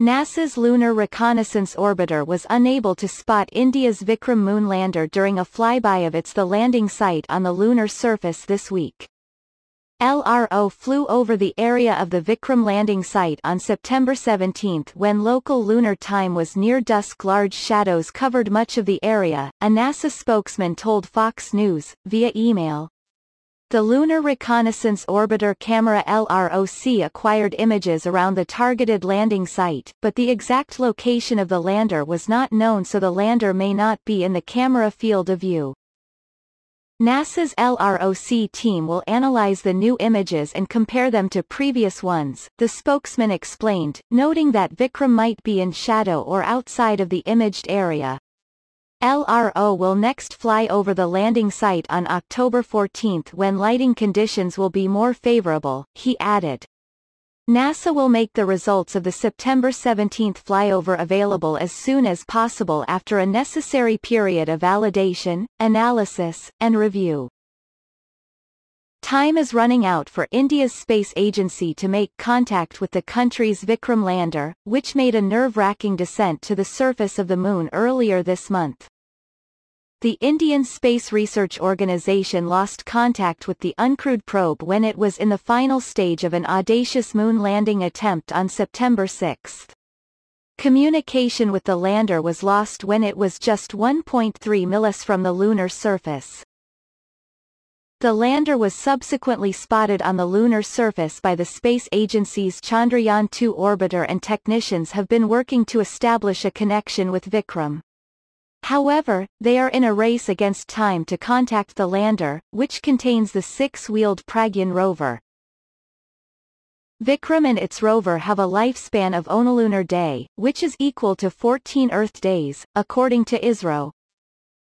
NASA's Lunar Reconnaissance Orbiter was unable to spot India's Vikram Moon lander during a flyby of the landing site on the lunar surface this week. LRO flew over the area of the Vikram landing site on September 17 when local lunar time was near dusk. Large shadows covered much of the area, a NASA spokesman told Fox News, via email. The Lunar Reconnaissance Orbiter camera LROC acquired images around the targeted landing site, but the exact location of the lander was not known, so the lander may not be in the camera field of view. NASA's LROC team will analyze the new images and compare them to previous ones, the spokesman explained, noting that Vikram might be in shadow or outside of the imaged area. LRO will next fly over the landing site on October 14 when lighting conditions will be more favorable, he added. NASA will make the results of the September 17 flyover available as soon as possible after a necessary period of validation, analysis, and review. Time is running out for India's space agency to make contact with the country's Vikram lander, which made a nerve-wracking descent to the surface of the Moon earlier this month. The Indian Space Research Organisation lost contact with the uncrewed probe when it was in the final stage of an audacious moon landing attempt on September 6. Communication with the lander was lost when it was just 1.3 miles from the lunar surface. The lander was subsequently spotted on the lunar surface by the space agency's Chandrayaan-2 orbiter, and technicians have been working to establish a connection with Vikram. However, they are in a race against time to contact the lander, which contains the six-wheeled Pragyan rover. Vikram and its rover have a lifespan of one lunar day, which is equal to 14 Earth days, according to ISRO.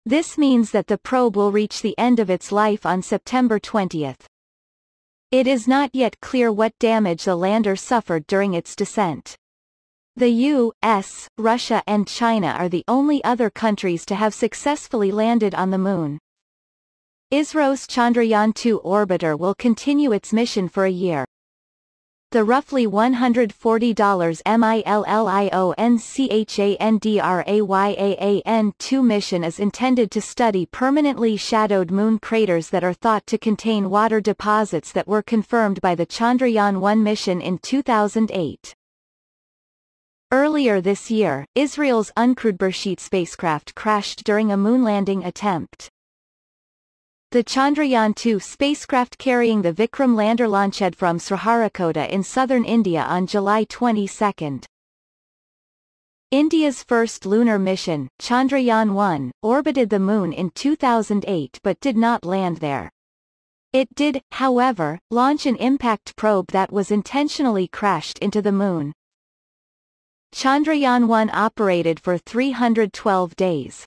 This means that the probe will reach the end of its life on September 20. It is not yet clear what damage the lander suffered during its descent. The U.S., Russia and China are the only other countries to have successfully landed on the Moon. ISRO's Chandrayaan-2 orbiter will continue its mission for a year. The roughly $140 MILLIONCHANDRAYAAN-2 mission is intended to study permanently shadowed moon craters that are thought to contain water deposits that were confirmed by the Chandrayaan-1 mission in 2008. Earlier this year, Israel's uncrewed Beresheet spacecraft crashed during a moon landing attempt. The Chandrayaan-2 spacecraft carrying the Vikram lander launched from Sriharikota in southern India on July 22. India's first lunar mission, Chandrayaan-1, orbited the Moon in 2008 but did not land there. It did, however, launch an impact probe that was intentionally crashed into the Moon. Chandrayaan-1 operated for 312 days.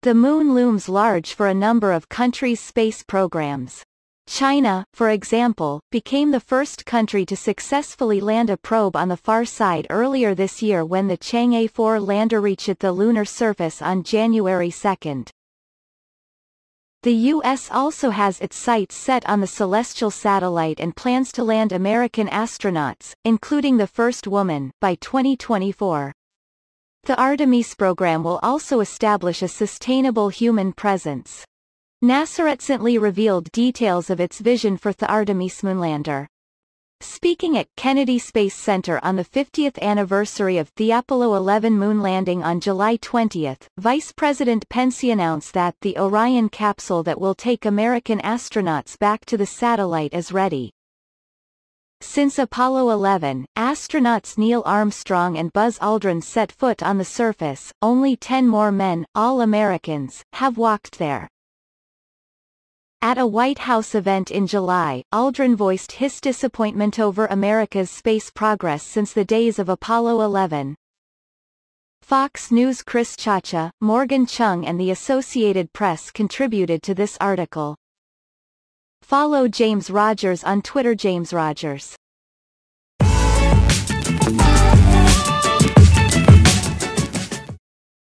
The Moon looms large for a number of countries' space programs. China, for example, became the first country to successfully land a probe on the far side earlier this year when the Chang'e 4 lander reached the lunar surface on January 2. The U.S. also has its sights set on the celestial satellite and plans to land American astronauts, including the first woman, by 2024. The Artemis program will also establish a sustainable human presence. NASA recently revealed details of its vision for the Artemis moonlander. Speaking at Kennedy Space Center on the 50th anniversary of the Apollo 11 moon landing on July 20, Vice President Pence announced that the Orion capsule that will take American astronauts back to the satellite is ready. Since Apollo 11, astronauts Neil Armstrong and Buzz Aldrin set foot on the surface, only 10 more men, all Americans, have walked there. At a White House event in July, Aldrin voiced his disappointment over America's space progress since the days of Apollo 11. Fox News' Chris Chacha, Morgan Chung and the Associated Press contributed to this article. Follow James Rogers on Twitter. James Rogers.